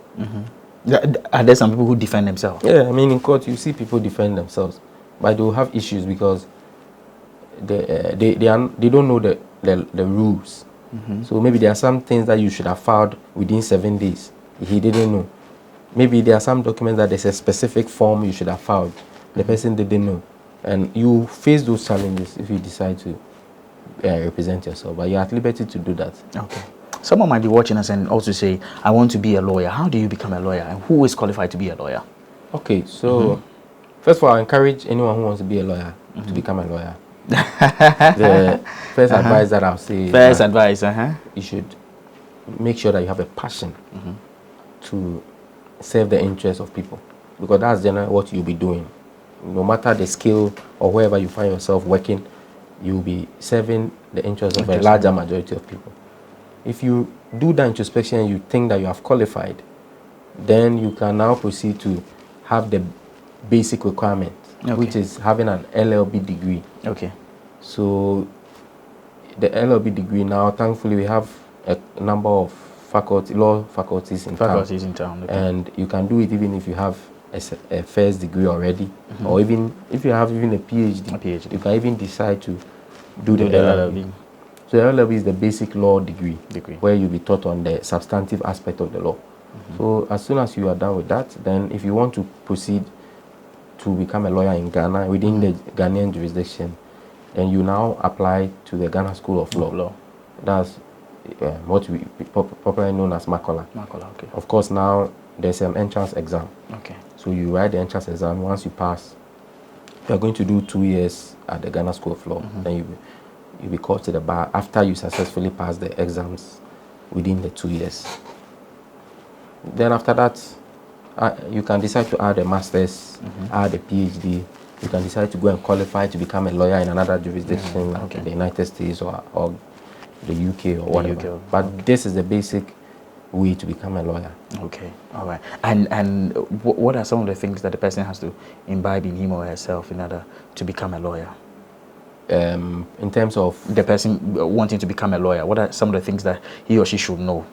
Are there some people who defend themselves?
Yeah, I mean, in court, you see people defend themselves, but they will have issues because they don't know the rules. So maybe there are some things that you should have filed within 7 days. He didn't know. Maybe there are some documents that there's a specific form you should have filed. The person didn't know. And you face those challenges if you decide to represent yourself. But you're at liberty to do that.
Okay. Someone might be watching us and also say, I want to be a lawyer. How do you become a lawyer? And who is qualified to be a lawyer?
Okay, so first of all, I encourage anyone who wants to be a lawyer to become a lawyer. The first advice that I'll say you should make sure that you have a passion to serve the interests of people, because that's generally what you'll be doing. No matter the skill or wherever you find yourself working, you'll be serving the interests of a larger majority of people. If you do that introspection and you think that you have qualified, then you can now proceed to have the basic requirement, which is having an LLB degree.
Okay.
So the LLB degree now, thankfully, we have a number of law faculties in town.
Okay.
And you can do it even if you have a first degree already, or even if you have even a PhD. You can even decide to do the LLB. So the LLB is the basic law degree where you'll be taught on the substantive aspect of the law. So as soon as you are done with that, then if you want to proceed to become a lawyer in Ghana within the Ghanaian jurisdiction, then you now apply to the Ghana School of Law. That's what we popularly known as Makola.
Okay.
Of course, now there's an entrance exam.
Okay.
So you write the entrance exam. Once you pass, you are going to do 2 years at the Ghana School of Law. Then you'll be called to the bar after you successfully pass the exams within the 2 years. Then after that, you can decide to add a master's, add a PhD. You can decide to go and qualify to become a lawyer in another jurisdiction, like the United States or the UK or whatever. But this is the basic way to become a lawyer.
Okay, all right. And what are some of the things that the person has to imbibe in him or herself in order to become a lawyer?
In terms of
the person wanting to become a lawyer, what are some of the things that he or she should know?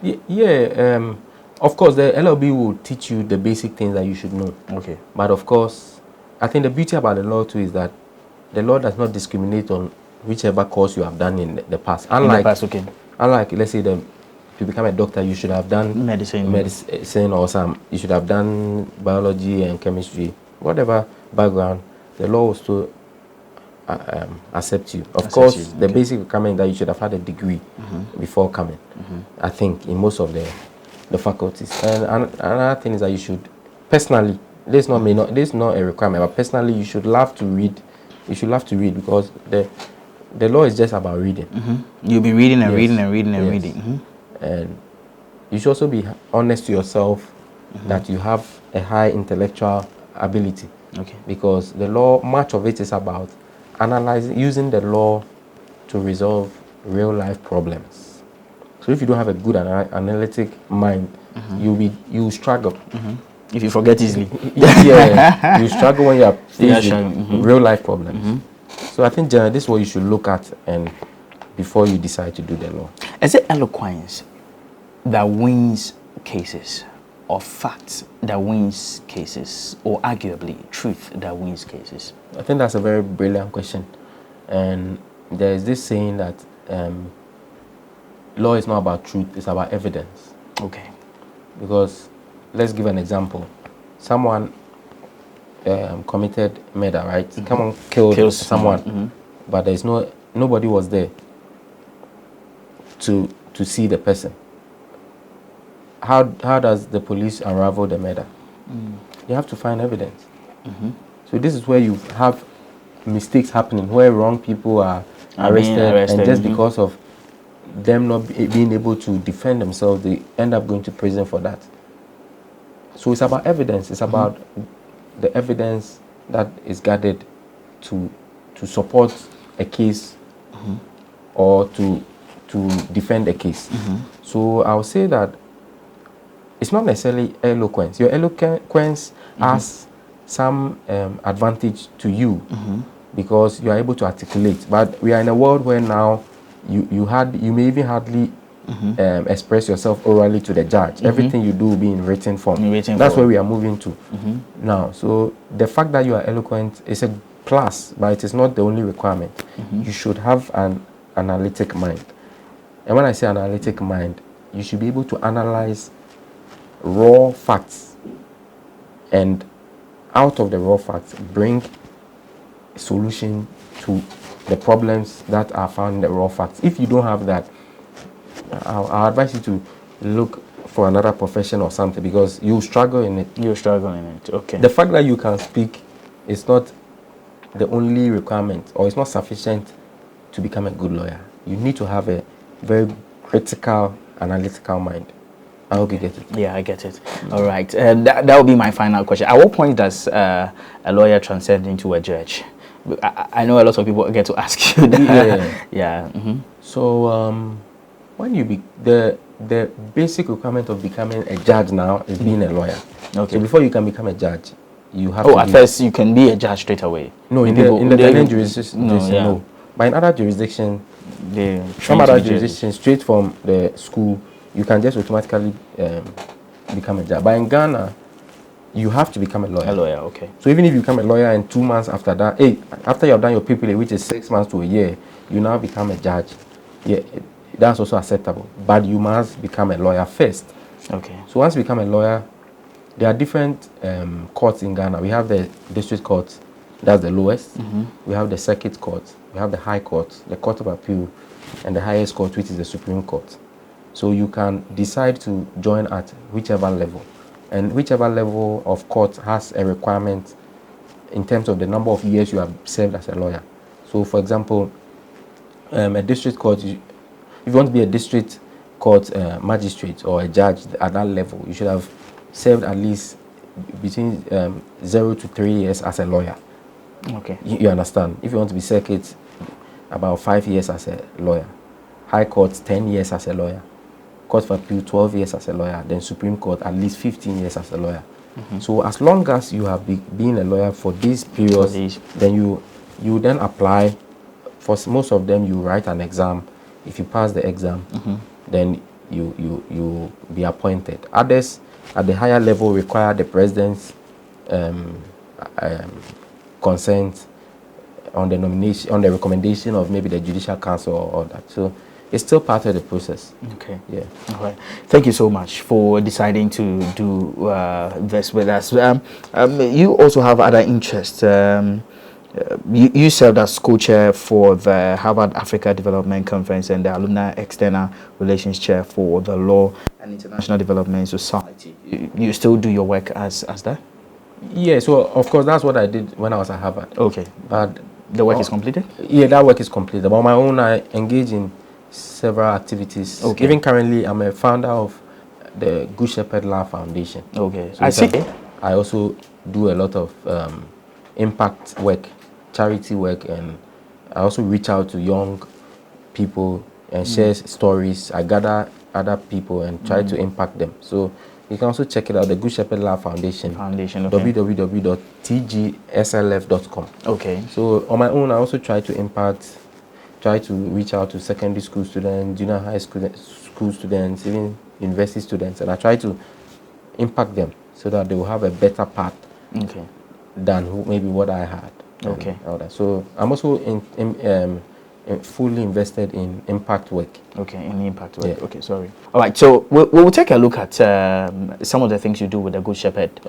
Of course, the LLB will teach you the basic things that you should know.
Okay.
But of course, I think the beauty about the law too is that the law does not discriminate on whichever course you have done in the past. Unlike, let's say, to become a doctor, you should have done medicine or you should have done biology and chemistry, whatever background. The law will still accept you. Of course, the basic requirement that you should have had a degree before coming. I think in most of the faculties. And another thing is that you should personally, this is not a requirement, but personally you should love to read. You should love to read, because the law is just about reading.
You'll be reading and reading and reading and reading.
And you should also be honest to yourself that you have a high intellectual ability.
Okay. Because
the law, much of it is about using the law to resolve real life problems. So if you don't have a good analytic mind, you struggle.
If you forget easily.
You struggle when you are facing real life problems. So I think this is what you should look at and before you decide to do the law.
Is it eloquence that wins cases, or facts that wins cases, or arguably truth that wins cases?
I think that's a very brilliant question. And there is this saying that law is not about truth, it's about evidence.
Okay. Because
let's give an example. Someone committed murder, right? Someone killed someone, but there's nobody was there to see the person. How does the police unravel the murder? They have to find evidence. So this is where you have mistakes happening, where wrong people are arrested, and just because of them not being able to defend themselves, they end up going to prison for that. So it's about evidence. It's about the evidence that is gathered to support a case or to defend a case. So I'll say that it's not necessarily eloquence. Your eloquence has some advantage to you because you are able to articulate. But we are in a world where now you may even hardly express yourself orally to the judge. Everything you do will be in written form. That's where we are moving to now. So the fact that you are eloquent is a plus, but it is not the only requirement. You should have an analytic mind. And when I say analytic mind, you should be able to analyze raw facts, and out of the raw facts, bring a solution to the problems that are found in the raw facts. If you don't have that, I'll advise you to look for another profession or something, because you struggle in it.
You struggle in it. Okay.
The fact that you can speak is not the only requirement, or it's not sufficient to become a good lawyer. You need to have a very critical, analytical mind. I hope you get it.
Yeah, I get it. All right. That will be my final question. At what point does a lawyer transcend into a judge? I know a lot of people get to ask you that. Yeah.
So when you the basic requirement of becoming a judge now is being a lawyer. Okay. So before you can become a judge, you have to.
At first you can be a judge straight away.
No, in the Ghanaian jurisdiction, no. But in other jurisdictions, some other jurisdictions, straight from the school, you can just automatically become a judge. But in Ghana, you have to become a lawyer.
A lawyer, okay.
So even if you become a lawyer and 2 months after that, after you have done your PPA, which is 6 months to a year, you now become a judge. Yeah, that's also acceptable. But you must become a lawyer first.
Okay.
So once you become a lawyer, there are different courts in Ghana. We have the district court, that's the lowest. We have the circuit court, we have the high court, the court of appeal, and the highest court, which is the Supreme Court. So you can decide to join at whichever level. And whichever level of court has a requirement in terms of the number of years you have served as a lawyer. So for example, a district court, if you want to be a district court magistrate or a judge at that level, you should have served at least between 0 to 3 years as a lawyer.
Okay.
You understand? If you want to be circuit, about 5 years as a lawyer. High Court, 10 years as a lawyer. Court of Appeal, 12 years as a lawyer. Then Supreme Court, at least 15 years as a lawyer. So as long as you have been a lawyer for these periods, then you then apply. For most of them, you write an exam. If you pass the exam, then you be appointed. Others at the higher level require the president's consent on the nomination, on the recommendation of maybe the Judicial Council or that. So it's still part of the process. Okay. Yeah.
All right. Thank you so much for deciding to do this with us. You also have other interests. You served as co-chair for the Harvard Africa Development Conference and the Alumni External Relations Chair for the Law and International Development Society. You still do your work as that?
Yeah, so of course that's what I did when I was at Harvard.
Okay.
But
the work is completed?
Yeah, that work is completed. But on my own, I engage in several activities. Okay. Even currently, I'm a founder of the Good Shepherd Law Foundation.
Okay.
So I see. I also do a lot of impact work, charity work, and I also reach out to young people and share stories. I gather other people and try to impact them. So you can also check it out, the Good Shepherd Law Foundation. Okay. www.tgslf.com.
Okay.
So on my own, I also try to reach out to secondary school students, junior high school students, even university students, and I try to impact them so that they will have a better path than maybe what I had.
Okay.
So I'm also fully invested in impact work.
Okay, in impact work. Yeah. Okay, sorry. All right, so we'll take a look at some of the things you do with the Good Shepherd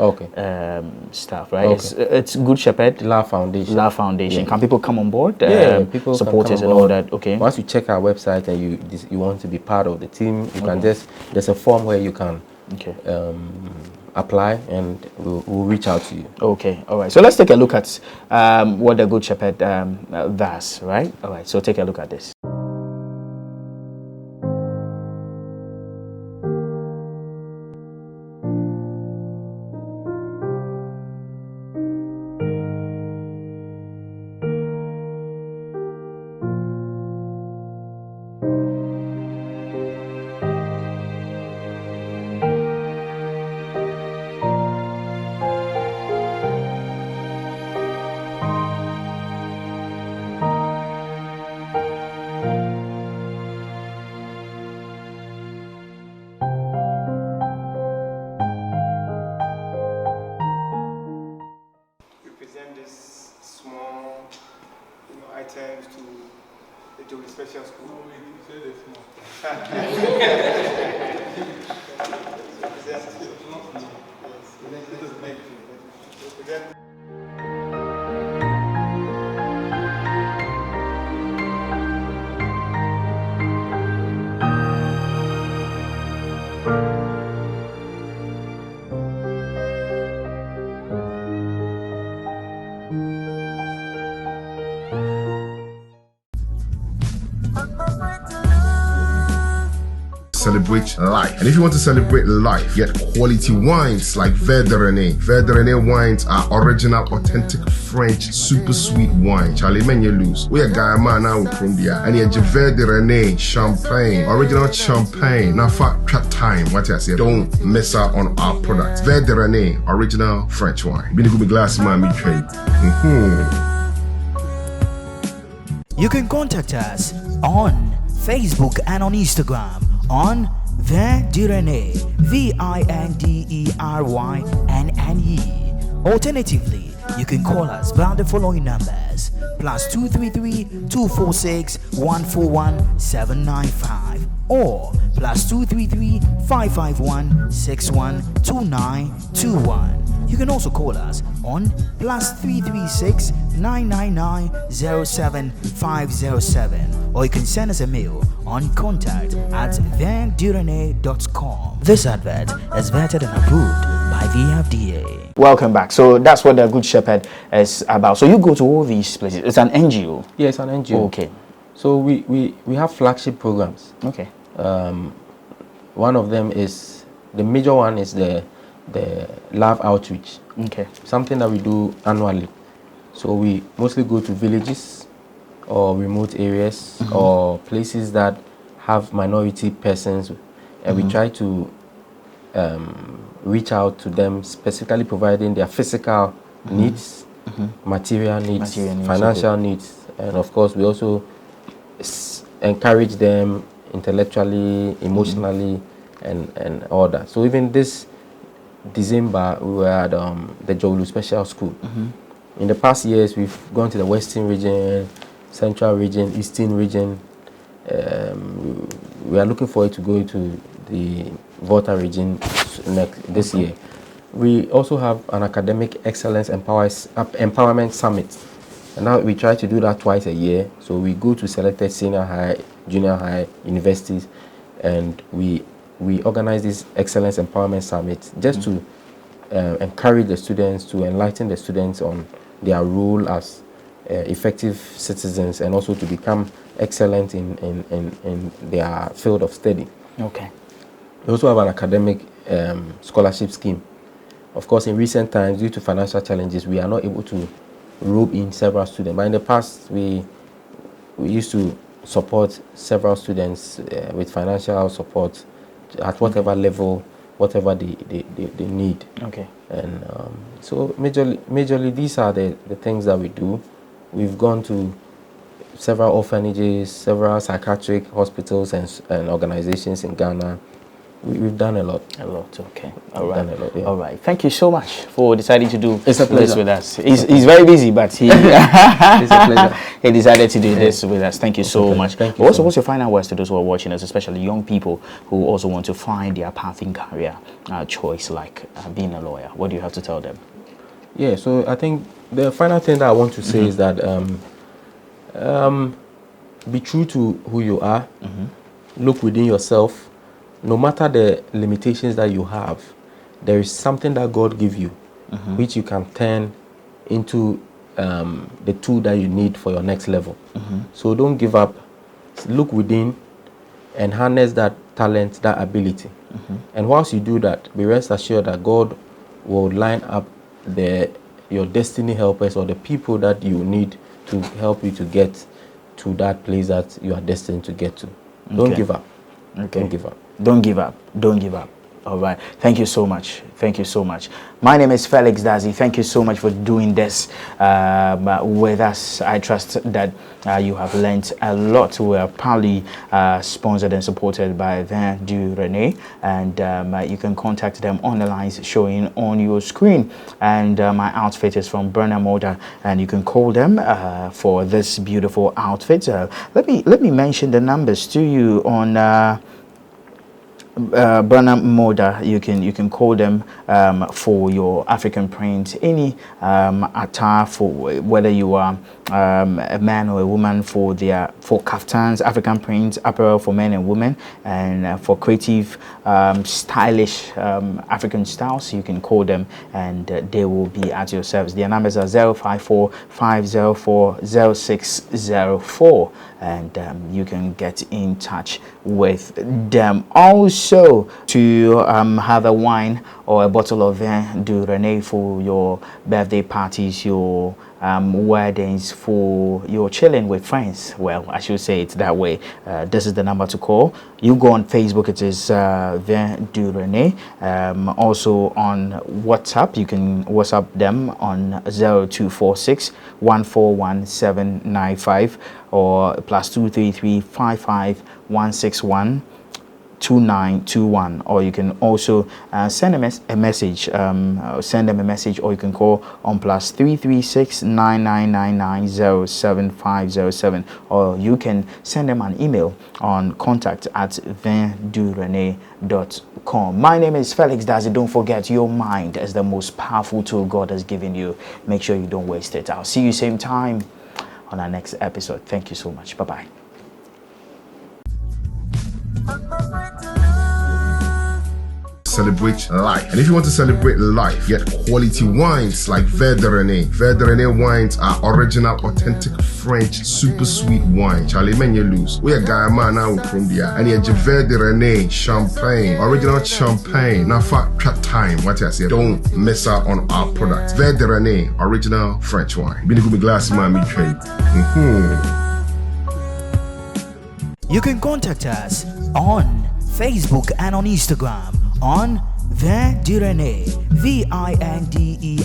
staff, right? Okay. It's Good Shepherd
Law Foundation.
Law Foundation. Yeah. Can people come on board?
People
supporters and all that. Okay.
Once you check our website and you want to be part of the team, you can there's a form where you can apply and we'll reach out to you.
Okay, all right. So let's take a look at what the Good Shepherd does, right? All right, so take a look at this.
Celebrate life. And if you want to celebrate life, get quality wines like Verderené. Verderené wines are original, authentic French, super sweet wine. Charlie Menelus. We are guy man now from there. And you Verderené champagne, original champagne. Now for time, what I say, don't miss out on our products. Verderené, original French wine. Been a good glass man, me trade.
You can contact us on Facebook and on Instagram on Vinderene, VINDERYNNE. Alternatively, you can call us via the following numbers: +233 246 141 795 or +233 551 612921. You can also call us on +336 999 07507, or you can send us a mail on contact@vandurene.com. This advert is vetted and approved by the FDA.
Welcome back. So that's what the Good Shepherd is about. So you go to all these places. It's an NGO.
Yeah, it's an NGO.
Okay.
So we have flagship programs.
Okay.
One of them is, the major one is the love outreach.
Okay.
Something that we do annually. So we mostly go to villages or remote areas or places that have minority persons, and we try to reach out to them, specifically providing their physical needs, material needs, financial needs, and of course we also encourage them intellectually, emotionally, and all that. So even this December we were at the Jolu Special School. In the past years we've gone to the Western region, Central region, Eastern region. We are looking forward to going to the Volta region this year. We also have an academic excellence empowerment summit, and now we try to do that twice a year. So we go to selected senior high, junior high universities, and we organize this excellence empowerment summit just to encourage the students, to enlighten the students on their role as effective citizens, and also to become excellent in their field of study.
Okay.
We also have an academic scholarship scheme. Of course, in recent times, due to financial challenges, we are not able to rope in several students. But in the past, we used to support several students with financial support at whatever level, whatever they need.
Okay.
And so majorly these are the things that we do. We've gone to several orphanages, several psychiatric hospitals and organizations in Ghana. We've done a lot.
A lot, okay. All right.
Done a lot, yeah.
All right. Thank you so much for deciding to do
It's a
this
pleasure.
with us. He's very busy, but he
It's a pleasure.
he decided to do this with us. Thank you so much.
Thank you
What's
so
what's your final words to those who are watching us, especially young people who also want to find their path in career choice, like being a lawyer? What do you have to tell them?
Yeah, so I think the final thing that I want to say is that be true to who you are. Look within yourself. No matter the limitations that you have, there is something that God gives you, which you can turn into the tool that you need for your next level. So don't give up. Look within and harness that talent, that ability. And whilst you do that, be rest assured that God will line up your destiny helpers or the people that you need to help you to get to that place that you are destined to get to. Don't give up.
Okay.
Don't give up.
Don't give up. Don't give up. All right. Thank you so much. Thank you so much. My name is Felix Dazi. Thank you so much for doing this with us. I trust that you have learned a lot. We are proudly sponsored and supported by Vin du Rene, and you can contact them on the lines showing on your screen. And my outfit is from Burner Moda, and you can call them for this beautiful outfit. Let me mention the numbers to you on. Burner Moda, you can call them for your African print, any attire, for whether you are a man or a woman, for kaftans, African print apparel for men and women, and for creative stylish African styles. You can call them and they will be at your service. Their numbers are 054 504 0604, and you can get in touch with them. Also, to have a wine or a bottle of vin du Rene for your birthday parties, your weddings, for your chilling with friends. Well, I should say it that way. This is the number to call. You go on Facebook, it is Vin du Rene. Also on WhatsApp, you can WhatsApp them on 0246 141795 or +233 55 161 2921, or you can also send them a message, or you can call on +336 9999 07507, or you can send them an email on contact@vindurene.com. My name is Felix Dazi. Don't forget, your mind is the most powerful tool God has given you. Make sure you don't waste it. I'll see you same time on our next episode. Thank you so much. Bye-bye.
Celebrate life. And if you want to celebrate life, get quality wines like Vin du Rene. Vin du Rene wines are original, authentic French, super sweet wine. Charlie, man, you lose. We are guy man now from there. And you have Vin du Rene champagne, original champagne. Now, for time, what I say, don't miss out on our products. Vin du Rene, original French wine. Been a good glass, man, me trade.
You can contact us on Facebook and on Instagram on Vin du Rene, VINDERYNNE.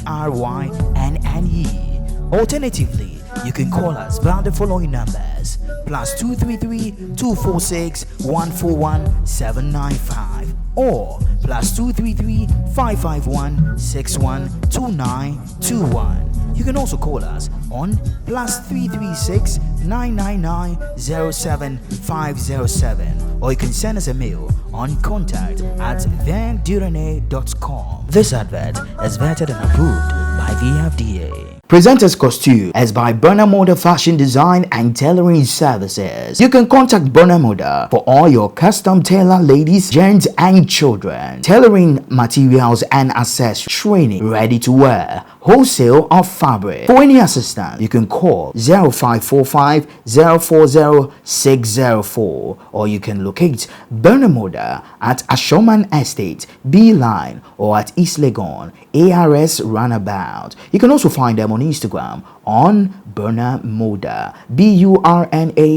Alternatively, you can call us via the following numbers: +233 246 141 795 or +233 551 612921. You can also call us on +336 999 07507, or you can send us a mail on contact@vindurene.com. This advert is vetted and approved by the FDA.
Presenters costume is by Burner Moda Fashion Design and Tailoring Services. You can contact Burner Moda for all your custom tailor ladies, gents and children, tailoring materials and accessories, training, ready to wear, wholesale of fabric. For any assistance, you can call 0545 040 604, or you can locate Burner Moda at Ashoman Estate, B Line, or at East Legon, ARS Runabout. You can also find them on Instagram on Burner Moda, BURNAMODA.